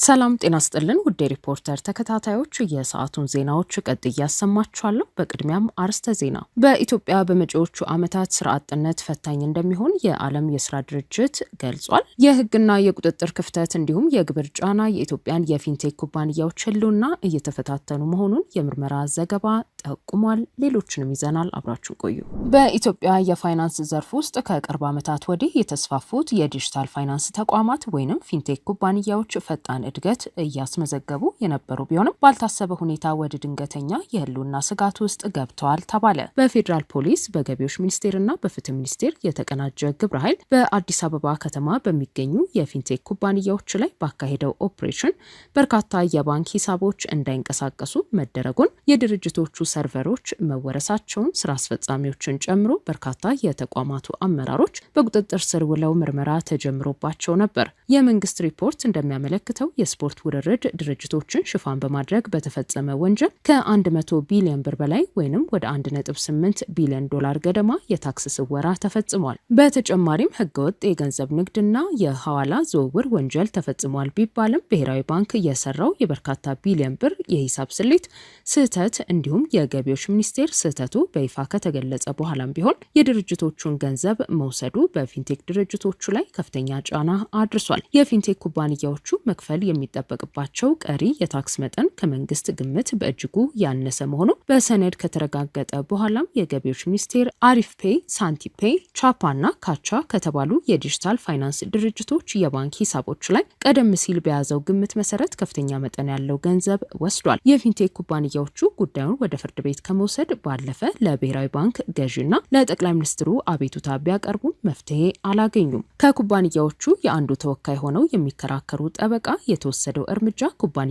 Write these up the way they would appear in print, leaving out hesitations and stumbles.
ሰላም ጤና ስጥልን ውድ ሪፖርተር ተከታታዮች የሰዓቱን ዜናዎች ቀጥዬ ያሰማችኋለሁ። በቅድሚያም አርዕስተ ዜና። በኢትዮጵያ በመጪዎቹ ዓመታት ስራ አጥነት ፈታኝ እንደሚሆን የዓለም የስራ ድርጅት ገልጿል። የህግና የቁጥጥር ክፍተት እንዲሁም የግብር ጫና የኢትዮጵያን የፊንቴክ ኩባንያዎች ህልውና እየተፈታተኑ መሆኑን የምርመራ ዘገባ ጠቁሟል። ሌሎችንም ይዘናል። አብራችሁን ቆዩ። በኢትዮጵያ የፋይናንስ ዘርፍ ውስጥ ከቅርብ ዓመታት ወዲህ የተስፋፉት የዲጂታል ፋይናንስ ተቋማት ወይንም ፊንቴክ ኩባንያዎች ፈጣን እድገት እያስመዘገቡ የነበሩ ቢሆንም ባልታሰበ ሁኔታ ወደ ድንገተኛ የህልውና ስጋት ውስጥ ገብተዋል ተባለ። በፌዴራል ፖሊስ፣ በገቢዎች ሚኒስቴርና በፍትህ ሚኒስቴር የተቀናጀ ግብረ ኃይል በአዲስ አበባ ከተማ በሚገኙ የፊንቴክ ኩባንያዎች ላይ ባካሄደው ኦፕሬሽን በርካታ የባንክ ሂሳቦች እንዳይንቀሳቀሱ መደረጉን፣ የድርጅቶቹ ሰርቨሮች መወረሳቸውን፣ ስራ አስፈጻሚዎችን ጨምሮ በርካታ የተቋማቱ አመራሮች በቁጥጥር ስር ውለው ምርመራ ተጀምሮባቸው ነበር። የመንግስት ሪፖርት እንደሚያመለክተው የስፖርት ውርርድ ድርጅቶችን ሽፋን በማድረግ በተፈጸመ ወንጀል ከ100 ቢሊዮን ብር በላይ ወይም ወደ 1.8 ቢሊዮን ዶላር ገደማ የታክስ ስወራ ተፈጽሟል። በተጨማሪም ህገወጥ የገንዘብ ንግድና የሐዋላ ዝውውር ወንጀል ተፈጽሟል ቢባልም ብሔራዊ ባንክ የሰራው የበርካታ ቢሊዮን ብር የሂሳብ ስሌት ስህተት እንዲሁም የገቢዎች ሚኒስቴር ስህተቱ በይፋ ከተገለጸ በኋላም ቢሆን የድርጅቶቹን ገንዘብ መውሰዱ በፊንቴክ ድርጅቶቹ ላይ ከፍተኛ ጫና አድርሷል። የፊንቴክ ኩባንያዎቹ መክፈል የሚጠበቅባቸው ቀሪ የታክስ መጠን ከመንግስት ግምት በእጅጉ ያነሰ መሆኑ በሰነድ ከተረጋገጠ በኋላም የገቢዎች ሚኒስቴር አሪፍፔይ፣ ሳንቲፔይ፣ ቻፓና ካቻ ከተባሉ የዲጂታል ፋይናንስ ድርጅቶች የባንክ ሂሳቦች ላይ ቀደም ሲል በያዘው ግምት መሰረት ከፍተኛ መጠን ያለው ገንዘብ ወስዷል። የፊንቴክ ኩባንያዎቹ ጉዳዩን ወደ ፍርድ ቤት ከመውሰድ ባለፈ ለብሔራዊ ባንክ ገዢና ለጠቅላይ ሚኒስትሩ አቤቱታ ቢያቀርቡም መፍትሄ አላገኙም። ከኩባንያዎቹ የአንዱ ተወካይ ሆነው የሚከራከሩ ጠበቃ የተወሰደው እርምጃ ኩባንያዎችን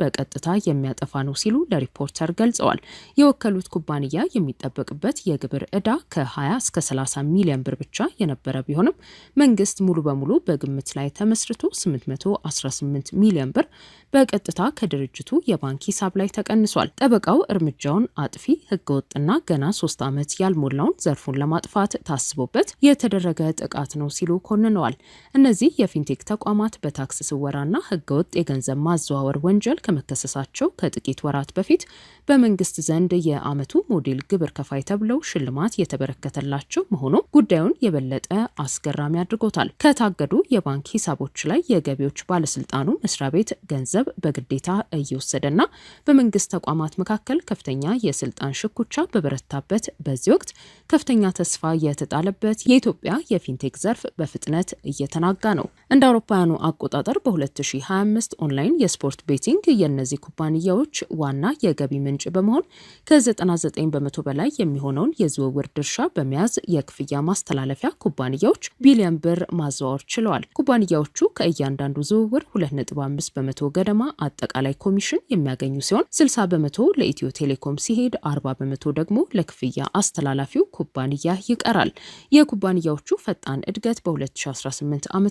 በቀጥታ የሚያጠፋ ነው ሲሉ ለሪፖርተር ገልጸዋል። የወከሉት ኩባንያ የሚጠበቅበት የግብር ዕዳ ከ20 እስከ 30 ሚሊዮን ብር ብቻ የነበረ ቢሆንም መንግስት ሙሉ በሙሉ በግምት ላይ ተመስርቶ 818 ሚሊዮን ብር በቀጥታ ከድርጅቱ የባንክ ሂሳብ ላይ ተቀንሷል። ጠበቃው እርምጃውን አጥፊ፣ ህገወጥና ገና 3 ዓመት ያልሞላውን ዘርፉን ለማጥፋት ታስቦበት የተደረገ ጥቃት ነው ሲሉ ኮንነዋል። እነዚህ የፊንቴክ ተቋማት በታክስ ስወራና ህገወጥ የገንዘብ ማዘዋወር ወንጀል ከመከሰሳቸው ከጥቂት ወራት በፊት በመንግስት ዘንድ የዓመቱ ሞዴል ግብር ከፋይ ተብለው ሽልማት የተበረከተላቸው መሆኑ ጉዳዩን የበለጠ አስገራሚ አድርጎታል። ከታገዱ የባንክ ሂሳቦች ላይ የገቢዎች ባለስልጣኑ መስሪያ ቤት ገንዘብ በግዴታ እየወሰደና በመንግስት ተቋማት መካከል ከፍተኛ የስልጣን ሽኩቻ በበረታበት በዚህ ወቅት ከፍተኛ ተስፋ የተጣለበት የኢትዮጵያ የፊንቴክ ዘርፍ በፍጥነት እየተናጋ ነው። እንደ አውሮፓውያኑ አቆጣጠር በ2025 ኦንላይን የስፖርት ቤቲንግ የእነዚህ ኩባንያዎች ዋና የገቢ ምንጭ በመሆን ከ99 በመቶ በላይ የሚሆነውን የዝውውር ድርሻ በመያዝ የክፍያ ማስተላለፊያ ኩባንያዎች ቢሊዮን ብር ማዘዋወር ችለዋል። ኩባንያዎቹ ከእያንዳንዱ ዝውውር 2.5 በመቶ ገደማ አጠቃላይ ኮሚሽን የሚያገኙ ሲሆን 60 በመቶ ለኢትዮ ቴሌኮም ሲሄድ 40 በመቶ ደግሞ ለክፍያ አስተላላፊው ኩባንያ ይቀራል። የኩባንያዎቹ ፈጣን እድገት በ2018 ዓ.ም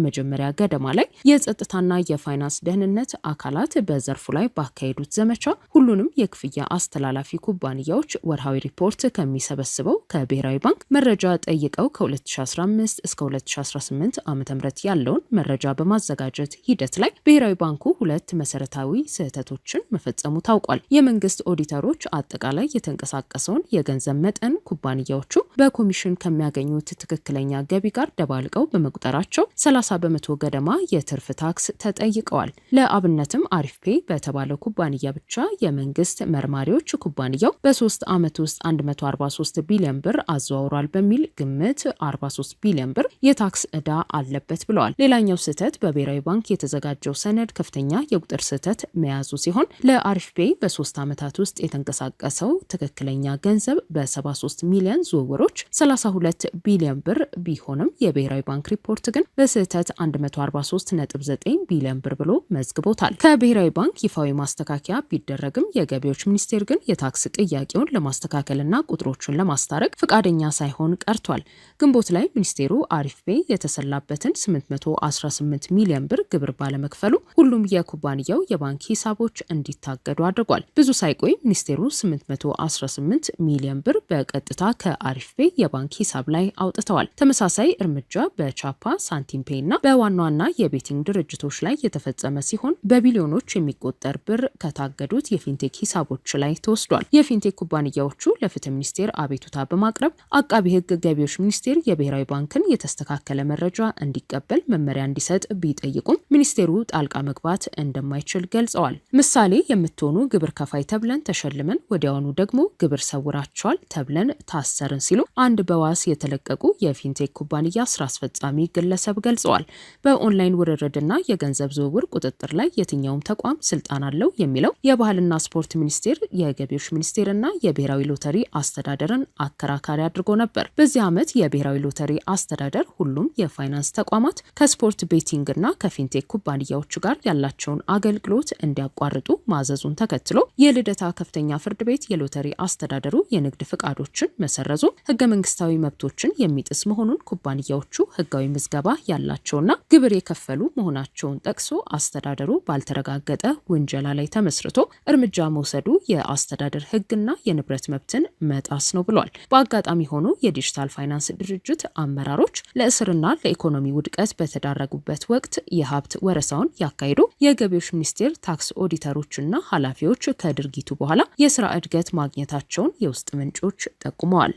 መጀመሪያ ገደማ ላይ የጸጥታና የፋይናንስ ደህንነት አካላት በዘርፉ ላይ ባካሄዱት ዘመቻ ሁሉንም የክፍያ አስተላላፊ ኩባንያዎች ወርሃዊ ሪፖርት ከሚሰበስበው ከብሔራዊ ባንክ መረጃ ጠይቀው ከ2015 እስከ 2018 ዓ.ም ያለውን መረጃ በማዘጋጀት ሂደት ላይ ብሔራዊ ባንኩ ሁለት መሰረታዊ ስህተቶችን መፈጸሙ ታውቋል። የመንግስት ኦዲተሮች አጠቃላይ የተንቀሳቀሰውን የገንዘብ መጠን ኩባንያዎቹ በኮሚሽን ከሚያገኙት ትክክለኛ ገቢ ጋር ደባልቀው በመቁጠራቸው 30 በመቶ ገደማ የትርፍ ታክስ ተጠይቀዋል። ለአብነትም አሪፍፔይ በተባለው ኩባንያ ብቻ የመንግስት መርማሪዎች ኩባንያው በ3 ዓመት ውስጥ 143 ቢሊዮን ብር አዘዋውሯል በሚል ግምት 43 ቢሊዮን ብር የታክስ ዕዳ አለበት ብለዋል። ሌላኛው ስህተት በብሔራዊ ባንክ የተዘጋጀው ሰነድ ከፍተኛ የቁጥር ስህተት መያዙ ሲሆን ለአሪፍፔይ በ3 ዓመታት ውስጥ የተንቀሳቀሰው ትክክለኛ ገንዘብ በ73 ሚሊዮን ዝውውሮች 32 ቢሊዮን ብር ቢሆንም የብሔራዊ ባንክ ሪፖርት ግን በስህተት 143.9 ቢሊዮን ብር ብሎ መዝግቦታል። ከብሔራዊ ባንክ ይፋዊ ማስተካከያ ቢደረግም የገቢዎች ሚኒስቴር ግን የታክስ ጥያቄውን ለማስተካከልና ቁጥሮቹን ለማስታረቅ ፈቃደኛ ሳይሆን ቀርቷል። ግንቦት ላይ ሚኒስቴሩ አሪፍፔይ የተሰላበትን 818 ሚሊዮን ብር ግብር ባለመክፈሉ ሁሉም የኩባንያው የባንክ ሂሳቦች እንዲታገዱ አድርጓል። ብዙ ሳይቆይ ሚኒስቴሩ ሚኒስቴሩ 818 ሚሊዮን ብር በቀጥታ ከአሪፍ ፔይ የባንክ ሂሳብ ላይ አውጥተዋል። ተመሳሳይ እርምጃ በቻፓ ሳንቲም ፔይ እና በዋና ዋና የቤቲንግ ድርጅቶች ላይ የተፈጸመ ሲሆን በቢሊዮኖች የሚቆጠር ብር ከታገዱት የፊንቴክ ሂሳቦች ላይ ተወስዷል። የፊንቴክ ኩባንያዎቹ ለፍትህ ሚኒስቴር አቤቱታ በማቅረብ አቃቢ ሕግ ገቢዎች ሚኒስቴር የብሔራዊ ባንክን የተስተካከለ መረጃ እንዲቀበል መመሪያ እንዲሰጥ ቢጠይቁም ሚኒስቴሩ ጣልቃ መግባት እንደማይችል ገልጸዋል። ምሳሌ የምትሆኑ ግብር ከፋይ ተብለን ተሸልመን ወዲያውኑ ደግሞ ግብር ሰውራቸዋል ተብለን ታሰርን ሲሉ አንድ በዋስ የተለቀቁ የፊንቴክ ኩባንያ ስራ አስፈጻሚ ግለሰብ ገልጸዋል። በኦንላይን ውርርድና የገንዘብ ዝውውር ቁጥጥር ላይ የትኛውም ተቋም ስልጣን አለው የሚለው የባህልና ስፖርት ሚኒስቴር የገቢዎች ሚኒስቴርና የብሔራዊ ሎተሪ አስተዳደርን አከራካሪ አድርጎ ነበር። በዚህ ዓመት የብሔራዊ ሎተሪ አስተዳደር ሁሉም የፋይናንስ ተቋማት ከስፖርት ቤቲንግና ከፊንቴክ ኩባንያዎች ጋር ያላቸውን አገልግሎት እንዲያቋርጡ ማዘዙን ተከትሎ የልደታ ከፍተኛ ፍርድ ቤት የሎተሪ አስተዳደሩ የንግድ ፍቃዶችን መሰረዙ ህገ መንግስታዊ መብቶችን የሚጥስ መሆኑን ኩባንያዎቹ ህጋዊ ምዝገባ ያላቸውና ግብር የከፈሉ መሆናቸውን ጠቅሶ አስተዳደሩ ባልተረጋገጠ ውንጀላ ላይ ተመስርቶ እርምጃ መውሰዱ የአስተዳደር ህግና የንብረት መብትን መጣስ ነው ብሏል። በአጋጣሚ ሆኖ የዲጂታል ፋይናንስ ድርጅት አመራሮች ለእስርና ለኢኮኖሚ ውድቀት በተዳረጉበት ወቅት የሀብት ወረሳውን ያካሄዱ የገቢዎች ሚኒስቴር ታክስ ኦዲተሮችና ኃላፊዎች ከድርጊቱ በኋላ የስራ እድገት ማግኘታቸውን የውስጥ ምንጮች ጠቁመዋል።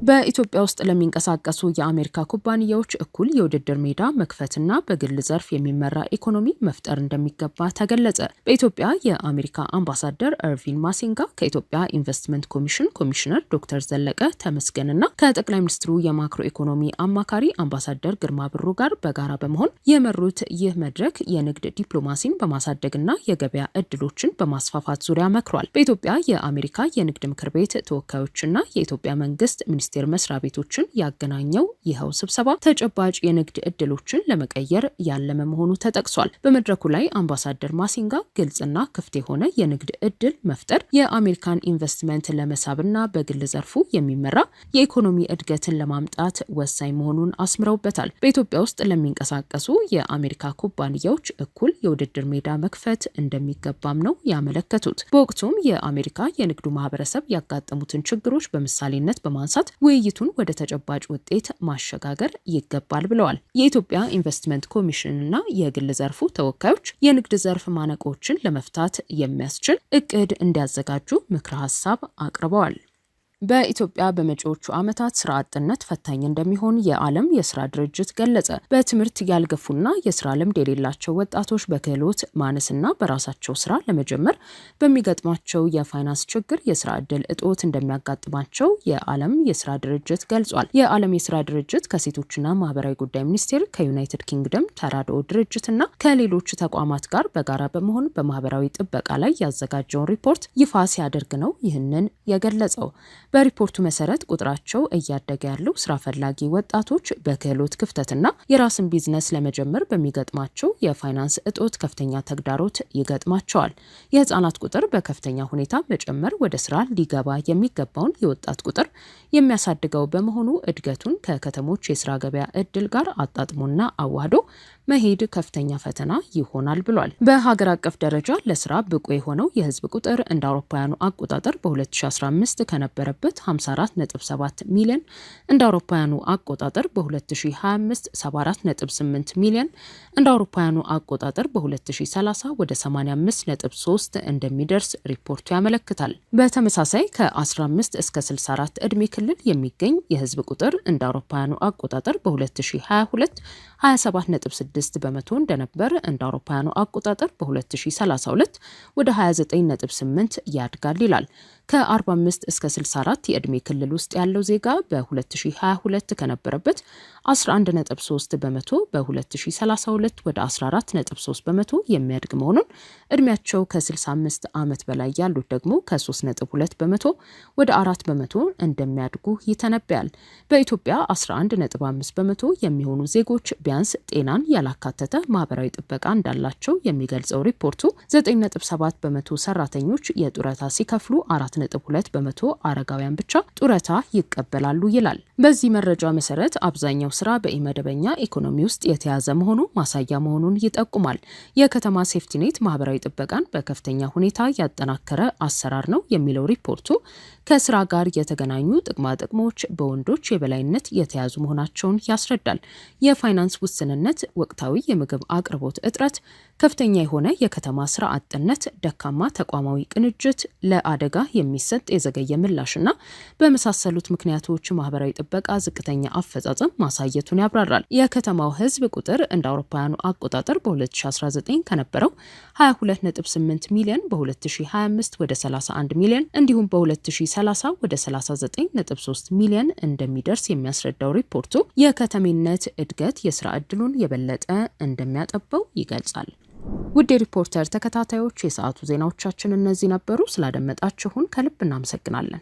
በኢትዮጵያ ውስጥ ለሚንቀሳቀሱ የአሜሪካ ኩባንያዎች እኩል የውድድር ሜዳ መክፈትና በግል ዘርፍ የሚመራ ኢኮኖሚ መፍጠር እንደሚገባ ተገለጸ። በኢትዮጵያ የአሜሪካ አምባሳደር እርቪን ማሲንጋ ከኢትዮጵያ ኢንቨስትመንት ኮሚሽን ኮሚሽነር ዶክተር ዘለቀ ተመስገንና ከጠቅላይ ሚኒስትሩ የማክሮ ኢኮኖሚ አማካሪ አምባሳደር ግርማ ብሩ ጋር በጋራ በመሆን የመሩት ይህ መድረክ የንግድ ዲፕሎማሲን በማሳደግና የገበያ እድሎችን በማስፋፋት ዙሪያ መክሯል። በኢትዮጵያ የአሜሪካ የንግድ ምክር ቤት ተወካዮችና የኢትዮጵያ መንግስት ሚኒስቴር መስሪያ ቤቶችን ያገናኘው ይኸው ስብሰባ ተጨባጭ የንግድ እድሎችን ለመቀየር ያለመ መሆኑ ተጠቅሷል። በመድረኩ ላይ አምባሳደር ማሲንጋ ግልጽና ክፍት የሆነ የንግድ እድል መፍጠር የአሜሪካን ኢንቨስትመንት ለመሳብና በግል ዘርፉ የሚመራ የኢኮኖሚ እድገትን ለማምጣት ወሳኝ መሆኑን አስምረውበታል። በኢትዮጵያ ውስጥ ለሚንቀሳቀሱ የአሜሪካ ኩባንያዎች እኩል የውድድር ሜዳ መክፈት እንደሚገባም ነው ያመለከቱት። በወቅቱም የአሜሪካ የንግዱ ማህበረሰብ ያጋጠሙትን ችግሮች በምሳሌነት በማንሳት ውይይቱን ወደ ተጨባጭ ውጤት ማሸጋገር ይገባል ብለዋል። የኢትዮጵያ ኢንቨስትመንት ኮሚሽንና የግል ዘርፉ ተወካዮች የንግድ ዘርፍ ማነቆችን ለመፍታት የሚያስችል እቅድ እንዲያዘጋጁ ምክረ ሀሳብ አቅርበዋል። በኢትዮጵያ በመጪዎቹ ዓመታት ስራ አጥነት ፈታኝ እንደሚሆን የዓለም የስራ ድርጅት ገለጸ። በትምህርት ያልገፉና የስራ ልምድ የሌላቸው ወጣቶች በክህሎት ማነስና በራሳቸው ስራ ለመጀመር በሚገጥማቸው የፋይናንስ ችግር የስራ ዕድል እጦት እንደሚያጋጥማቸው የዓለም የስራ ድርጅት ገልጿል። የዓለም የስራ ድርጅት ከሴቶችና ማህበራዊ ጉዳይ ሚኒስቴር ከዩናይትድ ኪንግደም ተራድኦ ድርጅትና ከሌሎች ተቋማት ጋር በጋራ በመሆን በማህበራዊ ጥበቃ ላይ ያዘጋጀውን ሪፖርት ይፋ ሲያደርግ ነው ይህንን የገለጸው። በሪፖርቱ መሰረት ቁጥራቸው እያደገ ያለው ስራ ፈላጊ ወጣቶች በክህሎት ክፍተትና የራስን ቢዝነስ ለመጀመር በሚገጥማቸው የፋይናንስ እጦት ከፍተኛ ተግዳሮት ይገጥማቸዋል። የህፃናት ቁጥር በከፍተኛ ሁኔታ መጨመር ወደ ስራ ሊገባ የሚገባውን የወጣት ቁጥር የሚያሳድገው በመሆኑ እድገቱን ከከተሞች የስራ ገበያ እድል ጋር አጣጥሞና አዋህዶ መሄድ ከፍተኛ ፈተና ይሆናል ብሏል። በሀገር አቀፍ ደረጃ ለስራ ብቁ የሆነው የህዝብ ቁጥር እንደ አውሮፓውያኑ አቆጣጠር በ2015 ከነበረበት 54.7 ሚሊዮን እንደ አውሮፓውያኑ አቆጣጠር በ2025 74.8 ሚሊዮን እንደ አውሮፓውያኑ አቆጣጠር በ2030 ወደ 85.3 እንደሚደርስ ሪፖርቱ ያመለክታል። በተመሳሳይ ከ15 እስከ 64 ዕድሜ ክልል የሚገኝ የህዝብ ቁጥር እንደ አውሮፓውያኑ አቆጣጠር በ2022 27.6 በመቶ እንደነበር እንደ አውሮፓውያኑ አቆጣጠር በ2032 ወደ 29.8 ያድጋል ይላል። ከ45 እስከ 64 የዕድሜ ክልል ውስጥ ያለው ዜጋ በ2022 ከነበረበት 11.3 በመቶ በ2032 ወደ 14.3 በመቶ የሚያድግ መሆኑን፣ ዕድሜያቸው ከ65 ዓመት በላይ ያሉት ደግሞ ከ3.2 በመቶ ወደ 4 በመቶ እንደሚያድጉ ይተነበያል። በኢትዮጵያ 11.5 በመቶ የሚሆኑ ዜጎች ቢያንስ ጤናን ያላካተተ ማህበራዊ ጥበቃ እንዳላቸው የሚገልጸው ሪፖርቱ 9.7 በመቶ ሰራተኞች የጡረታ ሲከፍሉ 4.2 በመቶ አረጋውያን ብቻ ጡረታ ይቀበላሉ ይላል። በዚህ መረጃ መሰረት አብዛኛው ስራ በኢመደበኛ ኢኮኖሚ ውስጥ የተያዘ መሆኑ ማሳያ መሆኑን ይጠቁማል። የከተማ ሴፍቲኔት ማህበራዊ ጥበቃን በከፍተኛ ሁኔታ ያጠናከረ አሰራር ነው የሚለው ሪፖርቱ ከስራ ጋር የተገናኙ ጥቅማ ጥቅሞች በወንዶች የበላይነት የተያዙ መሆናቸውን ያስረዳል። የፋይናንስ ውስንነት፣ ወቅታዊ የምግብ አቅርቦት እጥረት፣ ከፍተኛ የሆነ የከተማ ስራ አጥነት፣ ደካማ ተቋማዊ ቅንጅት፣ ለአደጋ የሚሰጥ የዘገየ ምላሽና በመሳሰሉት ምክንያቶች ማህበራዊ ጥበቃ ዝቅተኛ አፈጻጸም ማሳየቱን ያብራራል። የከተማው ህዝብ ቁጥር እንደ አውሮፓውያኑ አቆጣጠር በ2019 ከነበረው 22.8 ሚሊዮን በ2025 ወደ 31 ሚሊዮን እንዲሁም በ2030 ወደ 39.3 ሚሊዮን እንደሚደርስ የሚያስረዳው ሪፖርቱ የከተሜነት እድገት የስራ ዕድሉን የበለጠ እንደሚያጠበው ይገልጻል። ውድ የሪፖርተር ተከታታዮች የሰዓቱ ዜናዎቻችን እነዚህ ነበሩ። ስላደመጣችሁን ከልብ እናመሰግናለን።